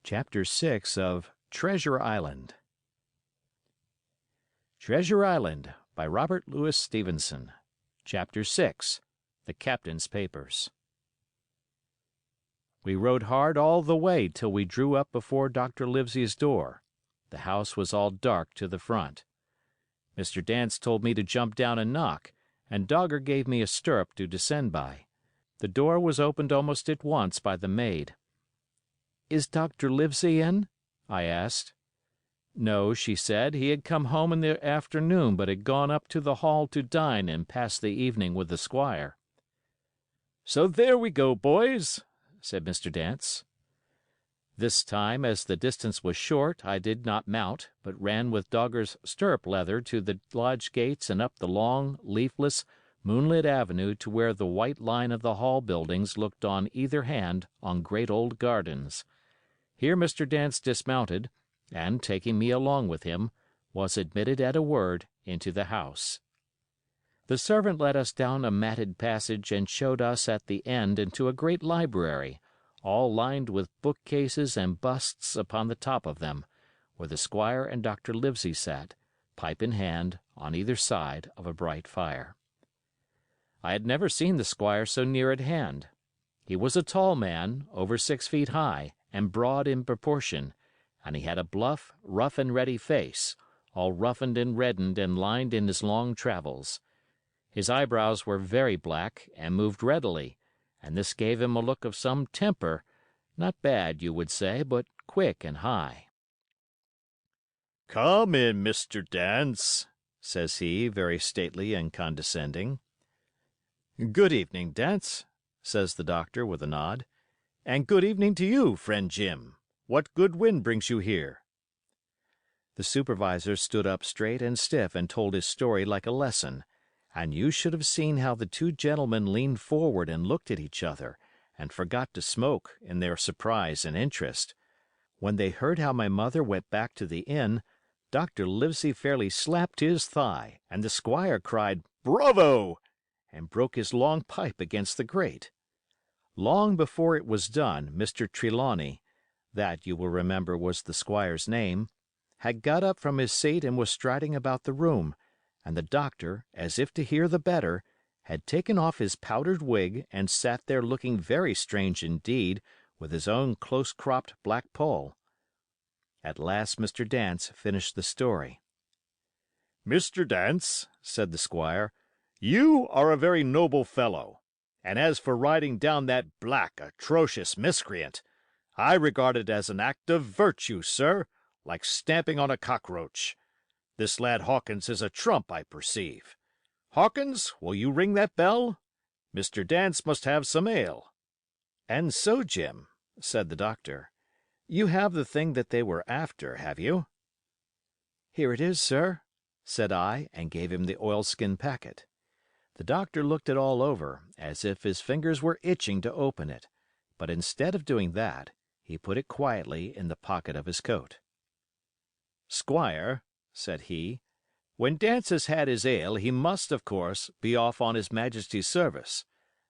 Chapter 6 of Treasure Island. Treasure Island by Robert Louis Stevenson. Chapter 6. The Captain's Papers. We rode hard all the way till we drew up before Dr. Livesey's door. The house was all dark to the front. Mr. Dance told me to jump down and knock, and Dogger gave me a stirrup to descend by. The door was opened almost at once by the maid. "Is Dr. Livesey in?" I asked. No, she said, he had come home in the afternoon but had gone up to the hall to dine and pass the evening with the squire. "So there we go, boys," said Mr. Dance. This time, as the distance was short, I did not mount, but ran with Dogger's stirrup leather to the lodge gates and up the long, leafless, moonlit avenue to where the white line of the hall buildings looked on either hand on great old gardens. Here Mr. Dance dismounted, and, taking me along with him, was admitted at a word into the house. The servant led us down a matted passage and showed us at the end into a great library, all lined with bookcases and busts upon the top of them, where the squire and Dr. Livesey sat, pipe in hand, on either side of a bright fire. I had never seen the squire so near at hand. He was a tall man, over 6 feet high, and broad in proportion, and he had a bluff, rough and ready face, all roughened and reddened and lined in his long travels. His eyebrows were very black and moved readily, and this gave him a look of some temper, not bad, you would say, but quick and high. "Come in, Mr. Dance," says he, very stately and condescending. "Good evening, Dance," says the doctor with a nod. "And good evening to you, friend Jim. What good wind brings you here?" The supervisor stood up straight and stiff and told his story like a lesson, and you should have seen how the two gentlemen leaned forward and looked at each other, and forgot to smoke in their surprise and interest. When they heard how my mother went back to the inn, Dr. Livesey fairly slapped his thigh, and the squire cried, "Bravo!" and broke his long pipe against the grate. Long before it was done, Mr. Trelawney, that, you will remember, was the squire's name, had got up from his seat and was striding about the room, and the doctor, as if to hear the better, had taken off his powdered wig and sat there looking very strange indeed with his own close-cropped black poll. At last Mr. Dance finished the story. "Mr. Dance," said the squire, "you are a very noble fellow, and as for riding down that black, atrocious miscreant, I regard it as an act of virtue, sir, like stamping on a cockroach. This lad Hawkins is a trump, I perceive. Hawkins, will you ring that bell? Mr. Dance must have some ale." "And so, Jim," said the doctor, "you have the thing that they were after, have you?" "Here it is, sir," said I, and gave him the oilskin packet. The doctor looked it all over, as if his fingers were itching to open it, but instead of doing that, he put it quietly in the pocket of his coat. "Squire," said he, "when Dance has had his ale he must, of course, be off on his Majesty's service,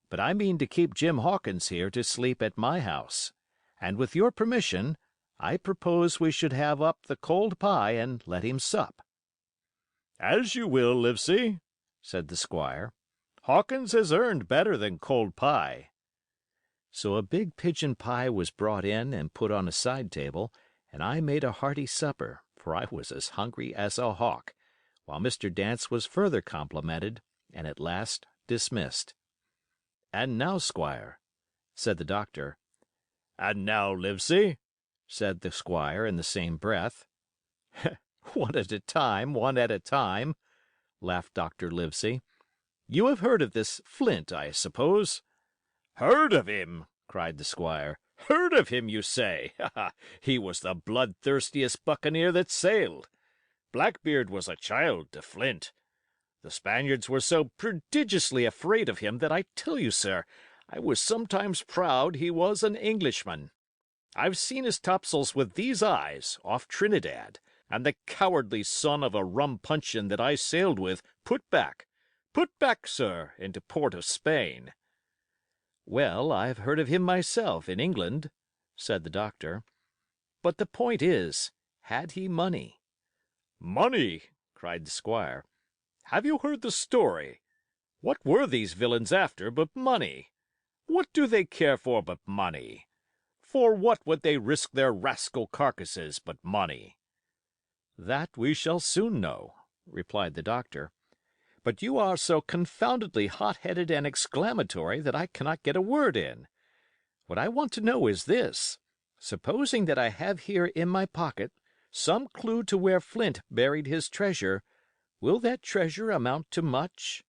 but I mean to keep Jim Hawkins here to sleep at my house, and with your permission, I propose we should have up the cold pie and let him sup." "As you will, Livesey," said the squire. "Hawkins has earned better than cold pie." So a big pigeon pie was brought in and put on a side table, and I made a hearty supper, for I was as hungry as a hawk, while Mr. Dance was further complimented and at last dismissed. "And now, squire," said the doctor. "And now, Livesey," said the squire in the same breath. "One at a time, one at a time," laughed Dr. Livesey. "You have heard of this Flint, I suppose?" "Heard of him!" cried the squire. "Heard of him, you say? He was the bloodthirstiest buccaneer that sailed. Blackbeard was a child to Flint. The Spaniards were so prodigiously afraid of him that I tell you, sir, I was sometimes proud he was an Englishman. I've seen his topsails with these eyes, off Trinidad, and the cowardly son of a rum puncheon that I sailed with put back, sir, into port of Spain." "Well, I've heard of him myself in England," said the doctor. but the point is, had he money? Money! Cried the squire. Have you heard the story? What were these villains after but money? What do they care for but money? For what would they risk their rascal carcasses but money? That we shall soon know, replied the doctor. But you are so confoundedly hot-headed and exclamatory that I cannot get a word in. What I want to know is this: supposing that I have here in my pocket some clue to where Flint buried his treasure, will that treasure amount to much?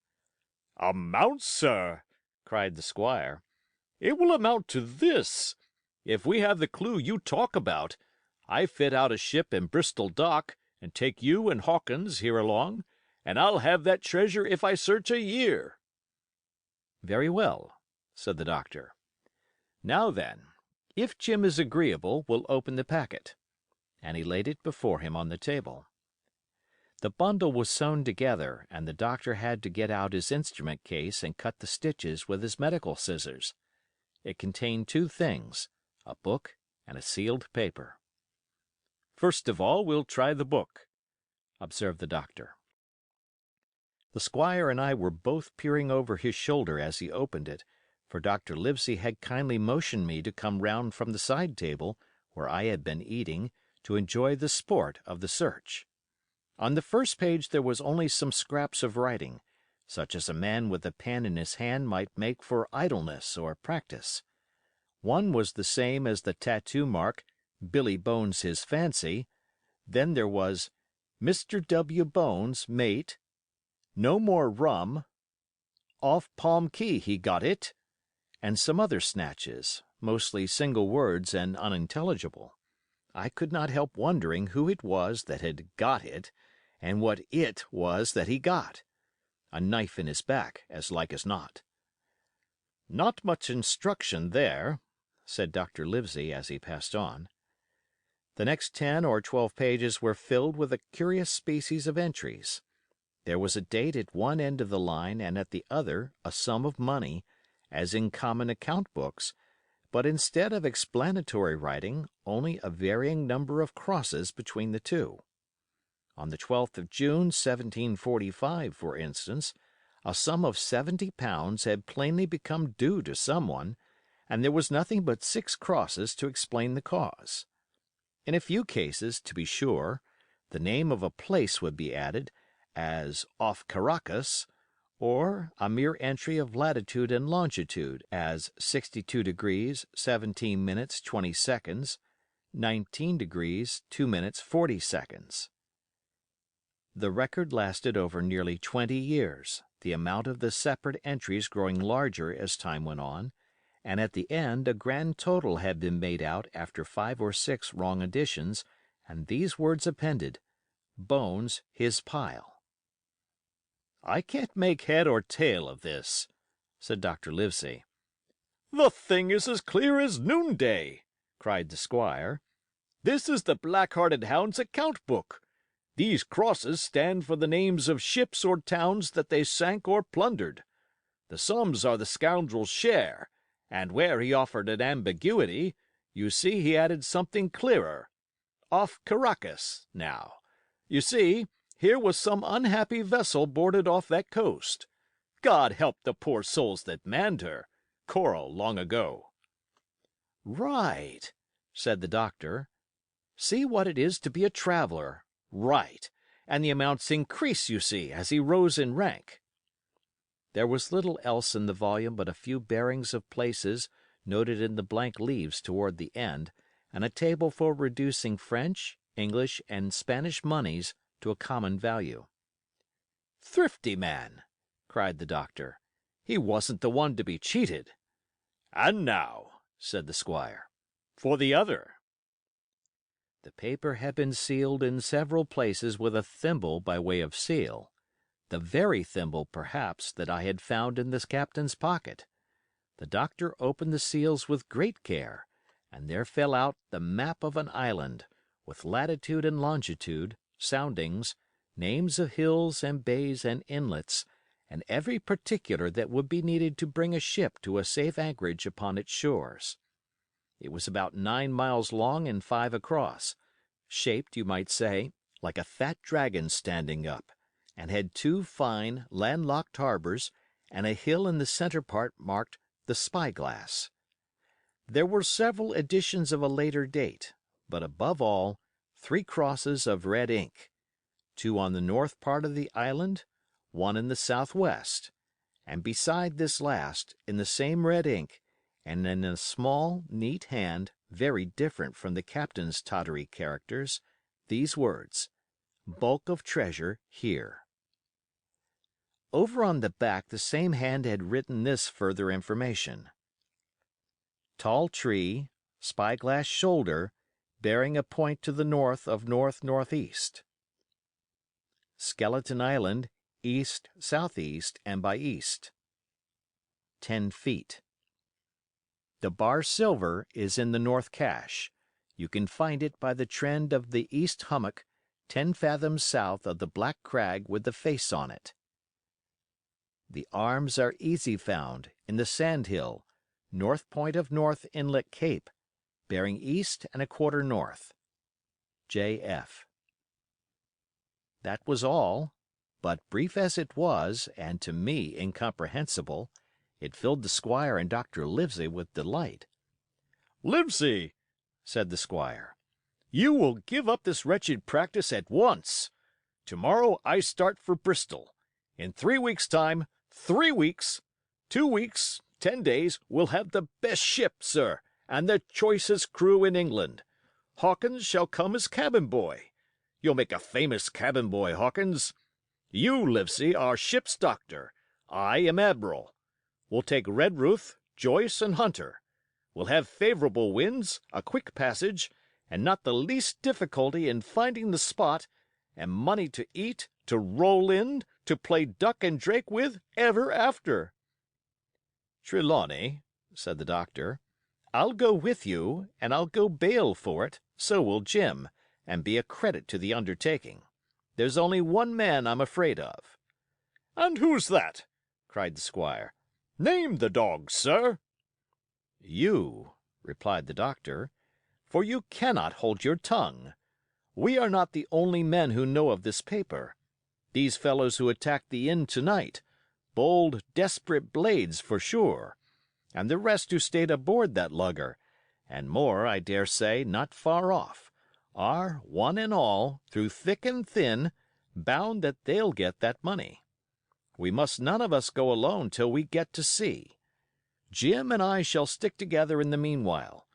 Amount, sir! Cried the squire. It will amount to this. If we have the clue you talk about, I fit out a ship in Bristol dock and take you and Hawkins here along, and I'll have that treasure if I search a year. Very well, said the doctor. Now then, if Jim is agreeable, we'll open the packet. And he laid it before him on the table. The bundle was sewn together, and the doctor had to get out his instrument case and cut the stitches with his medical scissors. It contained two things, a book and a sealed paper. First of all, we'll try the book, observed the doctor. The squire and I were both peering over his shoulder as he opened it, for Dr. Livesey had kindly motioned me to come round from the side table, where I had been eating, to enjoy the sport of the search. On the first page there was only some scraps of writing, such as a man with a pen in his hand might make for idleness or practice. One was the same as the tattoo mark, Billy Bones his fancy. Then there was, Mr. W. Bones, mate. No more rum. Off Palm Key he got it. And some other snatches, mostly single words and unintelligible. I could not help wondering who it was that had got it, and what it was that he got. A knife in his back, as like as not. Not much instruction there, said Dr. Livesey as he passed on. The next 10 or 12 pages were filled with a curious species of entries. There was a date at one end of the line and at the other a sum of money, as in common account books, but instead of explanatory writing, only a varying number of crosses between the two. On the 12th of June, 1745, for instance, a sum of £70 had plainly become due to someone, and there was nothing but 6 crosses to explain the cause. In a few cases, to be sure, the name of a place would be added, as off Caracas, or a mere entry of latitude and longitude, as 62 degrees 17 minutes 20 seconds, 19 degrees 2 minutes 40 seconds. The record lasted over nearly 20 years, the amount of the separate entries growing larger as time went on, and at the end a grand total had been made out after 5 or 6 wrong additions, and these words appended, Bones his pile. I can't make head or tail of this, said Dr. Livesey. The thing is as clear as noonday, cried the squire. This is the black-hearted hound's account book. These crosses stand for the names of ships or towns that they sank or plundered. The sums are the scoundrel's share, and where he offered an ambiguity, you see he added something clearer. Off Caracas, now. You see, here was some unhappy vessel boarded off that coast. God help the poor souls that manned her. Coral long ago. Right, said the doctor. See what it is to be a traveler. Right, and the amounts increase, you see, as he rose in rank. There was little else in the volume but a few bearings of places noted in the blank leaves toward the end, and a table for reducing French, English, and Spanish moneys to a common value. Thrifty man, cried the doctor. He wasn't the one to be cheated. And now, said the squire, for the other. The paper had been sealed in several places with a thimble by way of seal, the very thimble, perhaps, that I had found in this captain's pocket. The doctor opened the seals with great care, and there fell out the map of an island, with latitude and longitude, soundings, names of hills and bays and inlets, and every particular that would be needed to bring a ship to a safe anchorage upon its shores. It was about 9 miles long and 5 across, shaped, you might say, like a fat dragon standing up, and had 2 fine, landlocked harbors and a hill in the center part marked the Spyglass. There were several editions of a later date, but above all, 3 crosses of red ink, 2 on the north part of the island, 1 in the southwest, and beside this last, in the same red ink, and in a small, neat hand very different from the captain's tottery characters, these words, "Bulk of treasure here." Over on the back the same hand had written this further information: "Tall tree, spyglass shoulder, bearing a point to the north of north-northeast. Skeleton Island, east-southeast and by east. 10 feet. The bar silver is in the north cache. You can find it by the trend of the east hummock 10 fathoms south of the black crag with the face on it. The arms are easy found in the sand hill, north point of North Inlet Cape, bearing east and a quarter north. J.F." That was all, but brief as it was, and to me incomprehensible, it filled the squire and Dr. Livesey with delight. "Livesey," said the squire, "you will give up this wretched practice at once. Tomorrow I start for Bristol. In 3 weeks' time, 3 weeks, 2 weeks, 10 days, we'll have the best ship, sir, and the choicest crew in England. Hawkins shall come as cabin boy. You'll make a famous cabin boy, Hawkins. You, Livesey, are ship's doctor. I am admiral. We'll take Redruth, Joyce, and Hunter. We'll have favorable winds, a quick passage, and not the least difficulty in finding the spot, and money to eat, to roll in, to play duck and drake with ever after." "Trelawney," said the doctor, "I'll go with you, and I'll go bail for it, so will Jim, and be a credit to the undertaking. There's only one man I'm afraid of." "And who's that?" cried the squire. "Name the dog, sir." "You," replied the doctor, "for you cannot hold your tongue. We are not the only men who know of this paper. These fellows who attacked the inn tonight, bold, desperate blades for sure, and the rest who stayed aboard that lugger, and more, I dare say, not far off, are, one and all, through thick and thin, bound that they'll get that money. We must none of us go alone till we get to sea. Jim and I shall stick together in the meanwhile.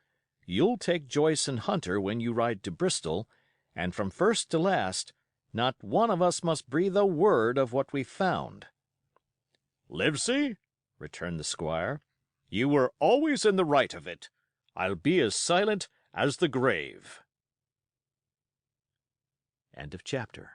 You'll take Joyce and Hunter when you ride to Bristol, and from first to last, not one of us must breathe a word of what we've found." "Livesey," returned the squire, "you were always in the right of it. I'll be as silent as the grave." End of chapter.